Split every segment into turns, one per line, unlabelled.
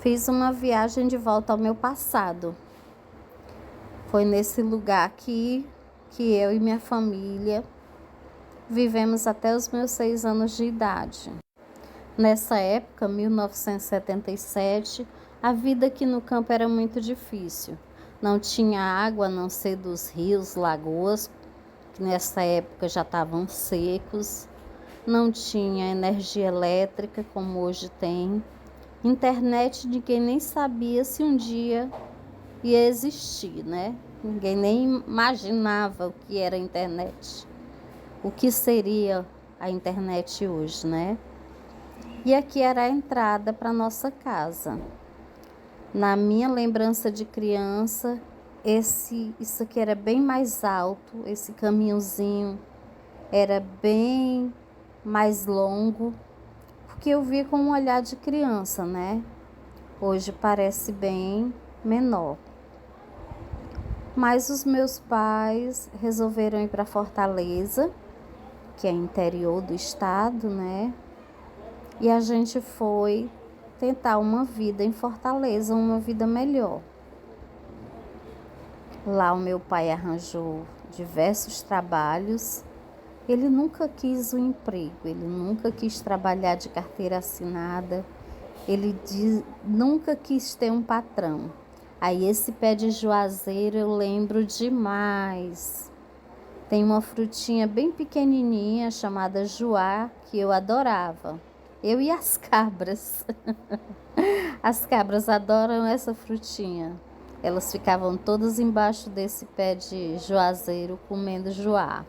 fiz uma viagem de volta ao meu passado. Foi nesse lugar aqui que eu e minha família vivemos até os meus 6 anos de idade. Nessa época, 1977, a vida aqui no campo era muito difícil. Não tinha água a não ser dos rios, lagoas, que nessa época já estavam secos. Não tinha energia elétrica como hoje tem. Internet, ninguém nem sabia se um dia ia existir, né? Ninguém nem imaginava o que era a internet. O que seria a internet hoje, né? E aqui era a entrada para nossa casa. Na minha lembrança de criança, isso aqui era bem mais alto, esse caminhozinho era bem mais longo, porque eu vi com um olhar de criança, né? Hoje parece bem menor. Mas os meus pais resolveram ir para Fortaleza, que é interior do estado, né? E a gente foi tentar uma vida em Fortaleza, uma vida melhor. Lá o meu pai arranjou diversos trabalhos. Ele nunca quis um emprego, ele nunca quis trabalhar de carteira assinada. Nunca quis ter um patrão. Aí esse pé de juazeiro eu lembro demais. Tem uma frutinha bem pequenininha chamada juá que eu adorava. Eu e as cabras. As cabras adoram essa frutinha. Elas ficavam todas embaixo desse pé de juazeiro comendo juá.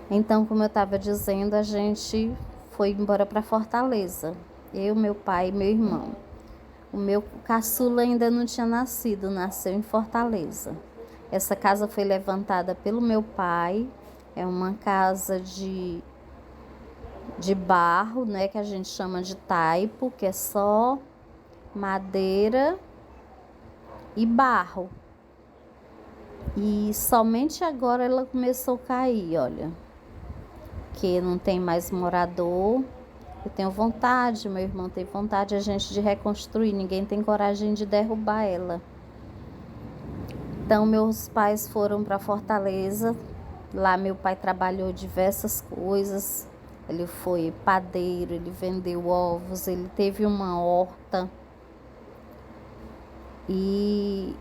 Então, como eu estava dizendo, a gente foi embora para Fortaleza. Eu, meu pai e meu irmão. O meu caçula ainda não tinha nascido, nasceu em Fortaleza. Essa casa foi levantada pelo meu pai. É uma casa de barro, né, que a gente chama de taipo, que é só madeira e barro. E somente agora ela começou a cair, olha. Que não tem mais morador. Eu tenho vontade, meu irmão tem vontade, a gente de reconstruir. Ninguém tem coragem de derrubar ela. Então, meus pais foram para Fortaleza. Lá meu pai trabalhou diversas coisas. Ele foi padeiro, ele vendeu ovos, ele teve uma horta. E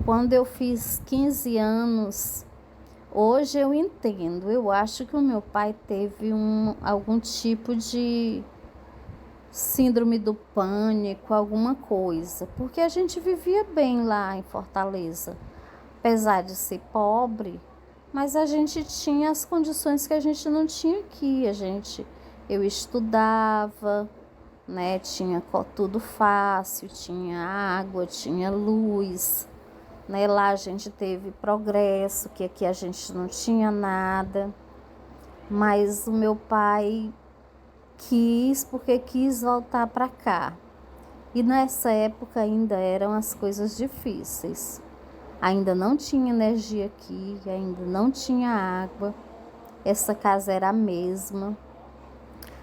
quando eu fiz 15 anos, hoje eu entendo. Eu acho que o meu pai teve algum tipo de síndrome do pânico, alguma coisa. Porque a gente vivia bem lá em Fortaleza. Apesar de ser pobre, mas a gente tinha as condições que a gente não tinha aqui. Eu estudava, né? Tinha tudo fácil, tinha água, tinha luz, né? Lá a gente teve progresso, que aqui a gente não tinha nada. Mas o meu pai porque quis voltar para cá. E nessa época ainda eram as coisas difíceis. Ainda não tinha energia aqui, ainda não tinha água. Essa casa era a mesma.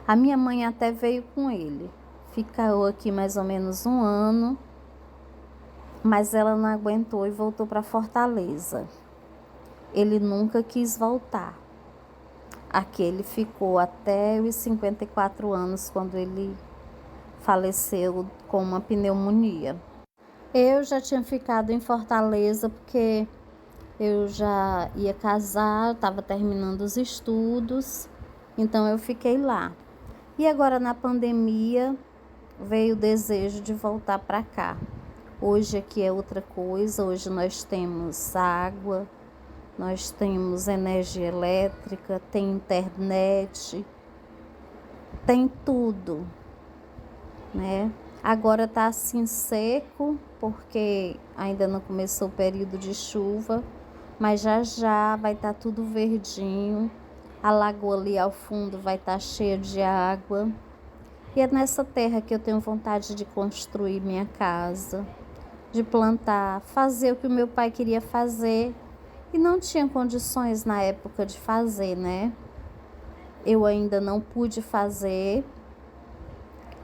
A minha mãe até veio com ele. Ficou aqui mais ou menos 1 ano, mas ela não aguentou e voltou para Fortaleza. Ele nunca quis voltar. Aqui ele ficou até os 54 anos, quando ele faleceu com uma pneumonia. Eu já tinha ficado em Fortaleza porque eu já ia casar, estava terminando os estudos, então eu fiquei lá. E agora na pandemia veio o desejo de voltar para cá. Hoje aqui é outra coisa, hoje nós temos água, nós temos energia elétrica, tem internet, tem tudo, né? Agora tá assim seco, porque ainda não começou o período de chuva, mas já já vai estar tudo verdinho. A lagoa ali ao fundo vai estar cheia de água. E é nessa terra que eu tenho vontade de construir minha casa, de plantar, fazer o que o meu pai queria fazer e não tinha condições na época de fazer, né? Eu ainda não pude fazer,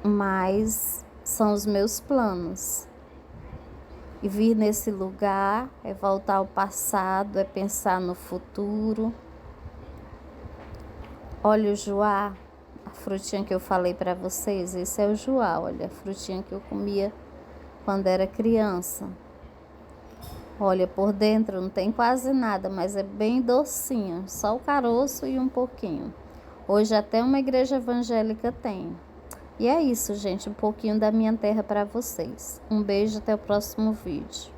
mas são os meus planos. E vir nesse lugar é voltar ao passado, é pensar no futuro. Olha o joá, a frutinha que eu falei para vocês, esse é o joá, olha, a frutinha que eu comia quando era criança. Olha, por dentro não tem quase nada, mas é bem docinho, só o caroço e um pouquinho. Hoje até uma igreja evangélica tem. E é isso, gente, um pouquinho da minha terra para vocês. Um beijo, até o próximo vídeo.